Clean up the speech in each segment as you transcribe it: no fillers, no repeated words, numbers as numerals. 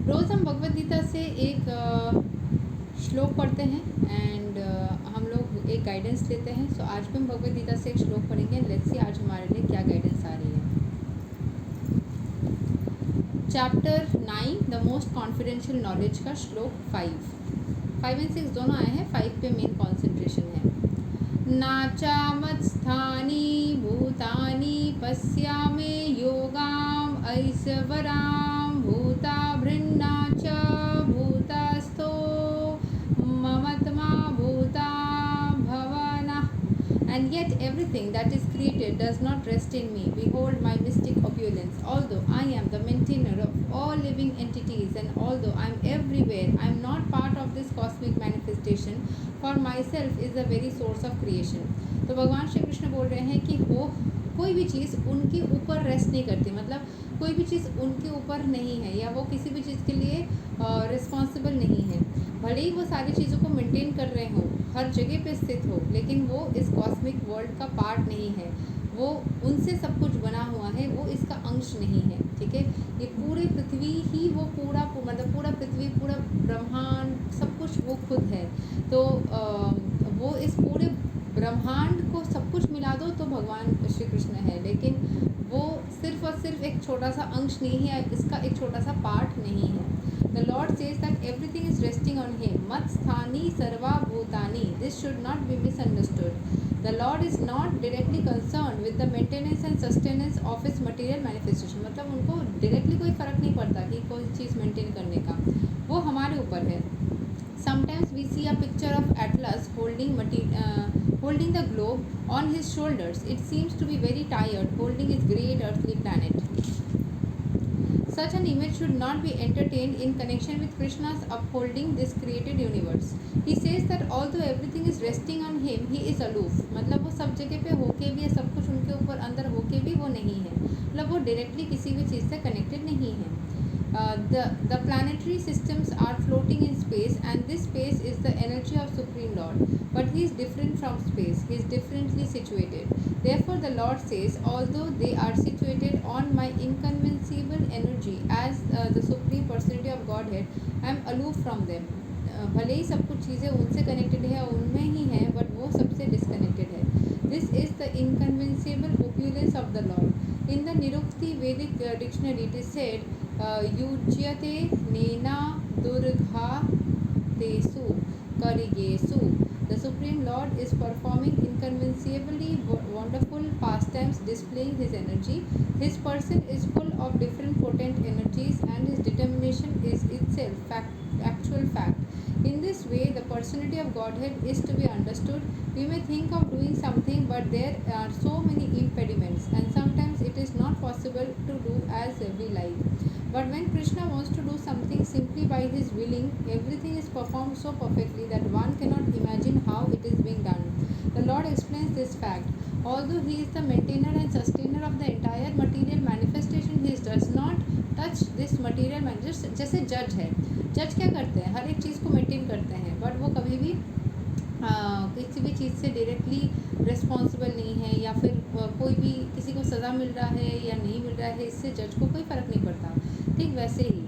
रोज़ हम भगवद गीता से एक श्लोक पढ़ते हैं एंड हम लोग एक गाइडेंस लेते हैं। सो आज भी हम भगवद गीता से एक श्लोक पढ़ेंगे। लेट्स सी आज हमारे लिए क्या गाइडेंस आ रही है। Chapter 9 the most confidential knowledge का श्लोक 5 एंड 6 दोनों आए हैं। 5 पे मेन कॉन्सेंट्रेशन है। नाचामत्स्थानी भूतानि पश्यामे योगाम ऐश्वराम भूता भृन्ना च भूतस्थो ममत्मा भूता भवना and yet everything that is created does not rest in me. Behold my mystic opulence. Although I am the maintainer of all living entities and although I am everywhere, I am not part of this cosmic manifestation. For myself is the very source of creation. तो भगवान श्री कृष्ण बोल रहे हैं कि वो कोई भी चीज़ उनके ऊपर रेस्ट नहीं करती, मतलब कोई भी चीज़ उनके ऊपर नहीं है या वो किसी भी चीज़ के लिए रिस्पॉन्सिबल नहीं है। भले ही वो सारी चीज़ों को मेंटेन कर रहे हों, हर जगह पे स्थित हो, लेकिन वो इस कॉस्मिक वर्ल्ड का पार्ट नहीं है। वो उनसे सब कुछ बना हुआ है, वो इसका अंश नहीं है। ठीक है, ये पूरे पृथ्वी ही वो मतलब पूरा पृथ्वी, पूरा ब्रह्मांड, सब कुछ वो खुद है। तो वो इस पूरे ब्रह्मांड को सब कुछ मिला दो तो भगवान श्री कृष्ण है, लेकिन वो सिर्फ और सिर्फ एक छोटा सा अंश नहीं है, इसका एक छोटा सा पार्ट नहीं है। The Lord says that everything is resting on Him. Mat sthani sarva bhutani. This should not be misunderstood. The Lord is not directly concerned with the maintenance and sustenance of His material manifestation. मतलब उनको directly कोई फ़र्क नहीं पड़ता कि कोई चीज़ maintain करने का, वो हमारे ऊपर है। Sometimes we see a picture of Atlas holding the globe on his shoulders. It seems to be very tired, holding his great earthly planet. Such an image should not be entertained in connection with Krishna's upholding this created universe. He says that although everything is resting on him, he is aloof. मतलब वो सब जगह पे होके भी, सब कुछ उनके ऊपर अंदर होके भी वो नहीं है, मतलब वो डायरेक्टली किसी भी चीज़ से कनेक्टेड नहीं है। The planetary systems are floating in space and this space is the energy of Supreme Lord. But he is different from space, he is differently situated. Therefore the Lord says, although they are situated on my inconceivable energy as the Supreme Personality of Godhead, I am aloof from them. भले ही सब कुछ चीज़ें उनसे connected है, उनमें ही है, but वो सबसे डिस्कनेक्टेड है। This is the inconceivable opulence of the Lord. In the Nirukti Vedic dictionary it is said, युज्यते नेना Durga तेसु करिगेसु. The Supreme Lord is performing inconceivably wonderful pastimes, displaying His energy. His person is full of different potent energies and His determination is itself actual fact. In this way, the personality of Godhead is to be understood. We may think of doing something, but there are so many impediments, and sometimes it is not possible to do as we like. But when Krishna wants to do something simply by his willing, everything is performed so perfectly that one cannot imagine how it is being done. The Lord explains this fact. Although he is the maintainer and sustainer of the entire material manifestation, he does not touch this material manifestation. जैसे जज है, जज क्या करते हैं, हर एक चीज़ को maintain करते हैं, बट वो कभी भी किसी भी चीज़ से डायरेक्टली रिस्पॉन्सिबल नहीं है, या फिर कोई भी किसी को सज़ा मिल रहा है या नहीं मिल रहा है, इससे जज को कोई फ़र्क नहीं पड़ता। ठीक वैसे ही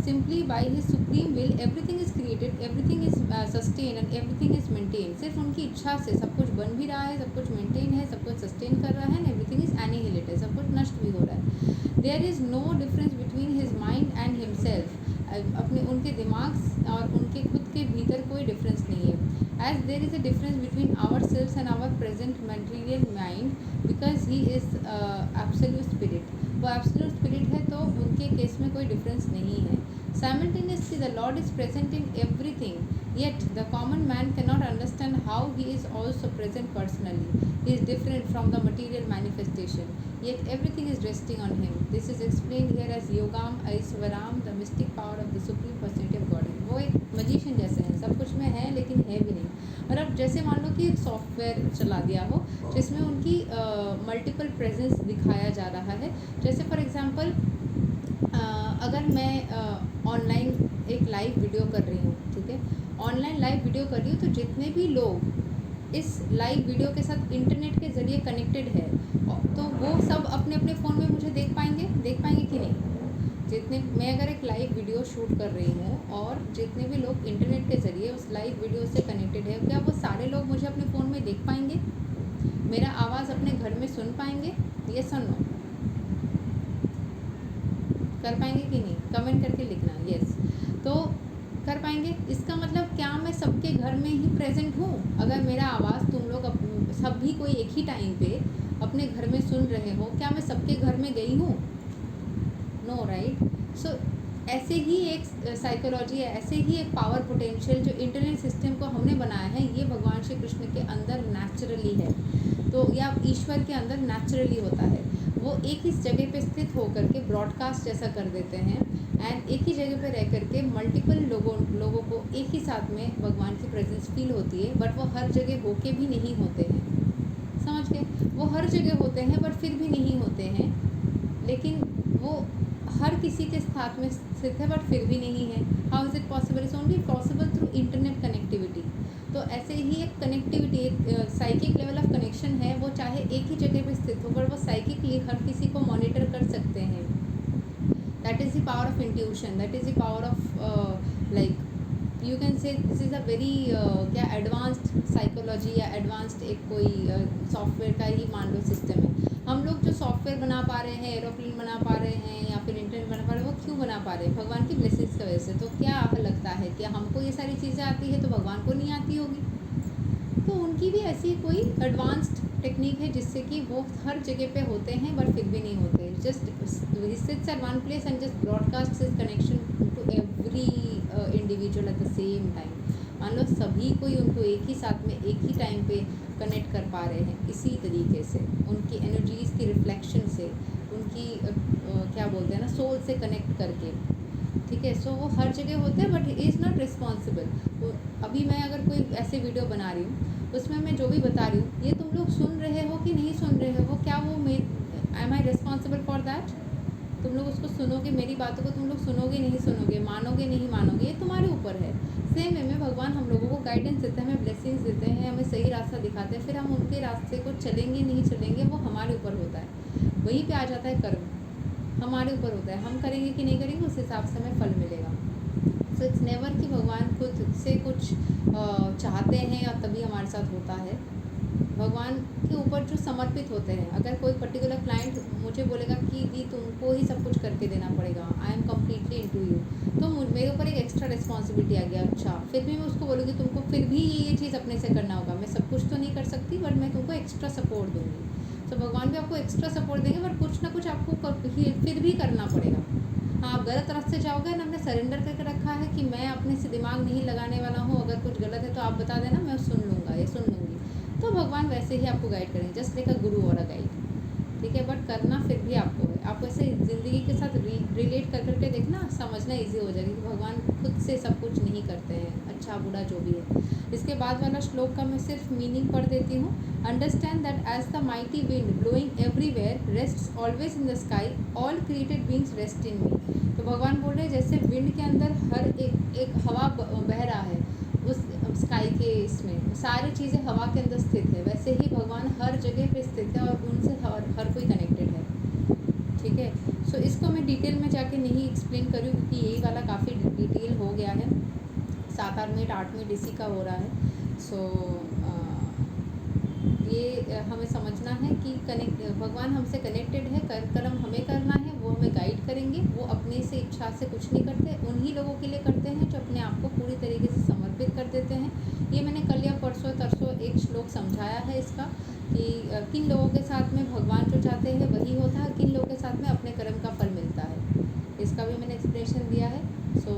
simply by his supreme will everything is created, everything is sustain and everything is maintain. सिर्फ उनकी इच्छा से सब कुछ बन भी रहा है, सब कुछ मेंटेन है, सब कुछ सस्टेन कर रहा है, एंड एवरीथिंग इज़ एनिहिलेटेड, सब कुछ नष्ट भी हो रहा है. There is no difference between his mind and himself. अपने उनके दिमाग और उनके खुद के भीतर कोई डिफरेंस नहीं है. As there is a difference between ourselves and our present material mind, because he is absolute spirit. वो absolute spirit है, तो उनके केस में कोई डिफरेंस नहीं है. Simultaneously, the Lord is present in everything. Yet the common man cannot understand how he is also present personally. He is different from the material manifestation. Yet everything is resting on him. This is explained here as Yogam Aiswaram, the mystic power of the Supreme Personality of Godhead. वो एक magician जैसे हैं, सब कुछ में है लेकिन है भी नहीं. और अब जैसे मान लो कि एक सॉफ्टवेयर चला दिया हो जिसमें उनकी मल्टीपल प्रेजेंस दिखाया जा रहा है. जैसे फॉर एग्जांपल अगर मैं ऑनलाइन एक लाइव वीडियो कर रही हूँ, ठीक है, ऑनलाइन लाइव वीडियो कर रही हूँ, तो जितने भी लोग इस लाइव वीडियो के साथ इंटरनेट के ज़रिए कनेक्टेड है, तो वो सब अपने अपने फ़ोन में मुझे देख पाएंगे कि नहीं. जितने मैं अगर एक लाइव वीडियो शूट कर रही हूँ और जितने भी लोग इंटरनेट के ज़रिए उस लाइव वीडियो से कनेक्टेड है, क्या वो सारे लोग मुझे अपने फ़ोन में देख पाएंगे? मेरा आवाज़ अपने घर में सुन पाएंगे? यस और नो? कर पाएंगे कि नहीं? कमेंट करके लिखना यस। तो कर पाएंगे, इसका मतलब क्या मैं सबके घर में ही प्रेजेंट हूँ? अगर मेरा आवाज़ तुम लोग सभी कोई एक ही टाइम पे अपने घर में सुन रहे हो, क्या मैं सबके घर में गई हूँ? No, right? सो ऐसे ही एक साइकोलॉजी है, ऐसे ही एक पावर पोटेंशियल जो इंटरनेट सिस्टम को हमने बनाया है, ये भगवान श्री कृष्ण के अंदर नेचुरली है, तो या ईश्वर के अंदर नेचुरली होता है। वो एक ही जगह पे स्थित होकर के ब्रॉडकास्ट जैसा कर देते हैं एंड एक ही जगह पे रह करके मल्टीपल लोगों को एक ही साथ में भगवान की प्रेजेंस फील होती है, बट वो हर जगह होके भी नहीं होते हैं। समझ गए? वो हर जगह होते हैं बट फिर भी नहीं होते हैं, लेकिन वो हर किसी के साथ में स्थित है बट फिर भी नहीं है। How is it possible? It's only possible through internet connectivity. तो ऐसे ही एक कनेक्टिविटी, एक साइकिक लेवल ऑफ कनेक्शन है, वो चाहे एक ही जगह पे स्थित हो पर वो साइकिकली हर किसी को मॉनिटर कर सकते हैं। That is the power of intuition, that is the power of like you can say this is a very क्या एडवांस्ड साइकोलॉजी या एडवांस्ड एक कोई सॉफ्टवेयर का ही मान लो सिस्टम है। हम लोग जो सॉफ्टवेयर बना पा रहे हैं, एरोप्लेन बना पा रहे हैं या फिर इंटरनेट बना पा रहे हैं, वो क्यों बना पा रहे हैं? भगवान की ब्लेसिंग्स की वजह से। तो क्या लगता है कि हमको ये सारी चीज़ें आती है तो भगवान को नहीं आती होगी? तो उनकी भी ऐसी कोई एडवांस्ड टेक्निक है जिससे कि वो हर जगह पे होते हैं बट फिर भी नहीं होते। Just sits at one place and just broadcast his connection to every individual at the same time. मान लो सभी कोई उनको एक ही साथ में एक ही टाइम पे कनेक्ट कर पा रहे हैं इसी तरीके से, उनकी एनर्जीज़ की रिफ्लेक्शन से, उनकी क्या बोलते हैं ना, सोल से कनेक्ट करके। ठीक है, सो वो हर जगह होते हैं बट इज़ नॉट रिस्पॉन्सिबल। अभी मैं अगर कोई ऐसे वीडियो बना रही हूँ उसमें मैं जो भी बता रही हूँ, ये तुम लोग सुन रहे हो कि नहीं सुन रहे हो, क्या वो am I responsible for that? तुम लोग उसको सुनोगे, मेरी बातों को तुम लोग सुनोगे नहीं सुनोगे, मानोगे नहीं मानोगे, ये तुम्हारे ऊपर है। सेम वे में भगवान हम लोगों को गाइडेंस देते हैं, हमें ब्लेसिंग्स देते हैं, हमें सही रास्ता दिखाते हैं, फिर हम उनके रास्ते को चलेंगे नहीं चलेंगे वो हमारे ऊपर होता है। वहीं पे आ जाता है कर्म, हमारे ऊपर होता है, हम करेंगे कि नहीं करेंगे उस हिसाब से हमें फल मिलेगा। सो इट्स नेवर कि भगवान खुद से कुछ चाहते हैं या तभी हमारे साथ होता है। भगवान के ऊपर जो समर्पित होते हैं, अगर कोई पर्टिकुलर क्लाइंट मुझे बोलेगा कि दी तुमको ही सब कुछ करके देना पड़ेगा, I am completely into you, तो मेरे ऊपर एक एक्स्ट्रा रिस्पॉन्सिबिलिटी आ गया। अच्छा, फिर भी मैं उसको बोलूँगी तुमको फिर भी ये चीज़ अपने से करना होगा, मैं सब कुछ तो नहीं कर सकती बट मैं तुमको एक्स्ट्रा सपोर्ट दूँगी। तो भगवान भी आपको एक्स्ट्रा सपोर्ट देंगे बट कुछ ना कुछ आपको फिर भी करना पड़ेगा। हाँ, आप गलत रास्ते जाओगे ना, हमने सरेंडर करके रखा है कि मैं अपने से दिमाग नहीं लगाने वाला हूँ, अगर कुछ गलत है तो आप बता देना, मैं सुन लूँगा या सुन लूँगी। तो भगवान वैसे ही आपको गाइड करेंगे, जस्ट लाइक अ गुरु और अ गाइड। ठीक है, बट करना फिर भी आपको है। आप ऐसे ज़िंदगी के साथ रिलेट कर करके देखना, समझना इजी हो जाएगा कि भगवान खुद से सब कुछ नहीं करते हैं, अच्छा बुरा जो भी है। इसके बाद वाला श्लोक का मैं सिर्फ मीनिंग पढ़ देती हूँ। Understand that as the mighty wind blowing everywhere rests always in the sky, all created beings rest in me. तो भगवान बोल रहे हैं जैसे विंड के अंदर हर एक हवा बह रहा है उस स्काई के, इसमें सारी चीज़ें हवा के अंदर स्थित है, वैसे ही भगवान हर जगह पे स्थित है और उनसे हर कोई कनेक्टेड है। ठीक है, सो इसको मैं डिटेल में जाके नहीं एक्सप्लेन करूँ क्योंकि यही वाला काफ़ी डिटेल हो गया है, 7-8 मिनट 8 मिनट इसी का हो रहा है। सो ये हमें समझना है कि भगवान हमसे कनेक्टेड है, कर्म हमें करना है, वो हमें गाइड करेंगे। वो अपने से इच्छा से कुछ नहीं करते, उन्हीं लोगों के लिए करते हैं जो अपने आप को पूरी तरीके से समर्पित कर देते हैं। ये मैंने कल या परसों तरसों एक श्लोक समझाया है इसका कि किन लोगों के साथ में भगवान जो चाहते हैं वही होता है, किन लोगों के साथ में अपने कर्म का फल मिलता है, इसका भी मैंने एक्सप्लेनेशन दिया है। सो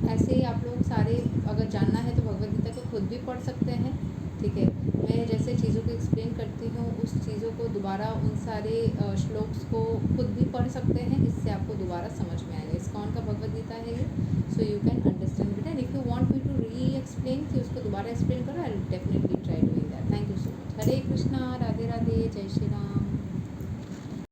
ऐसे ही आप लोग सारे अगर जानना है तो भगवद गीता को खुद भी पढ़ सकते हैं। ठीक है, मैं जैसे चीज़ों को एक्सप्लेन करती हूँ उस चीज़ों को दोबारा उन सारे श्लोक्स को खुद भी पढ़ सकते हैं, इससे आपको दोबारा समझ में आएगा। इस्कॉन का भगवद गीता है ये, so you can understand it and if you want me to re explain कि उसको दोबारा एक्सप्लेन करो, I will definitely try doing that. Thank you so much. Hare Krishna, Radhe Radhe, जय श्री राम।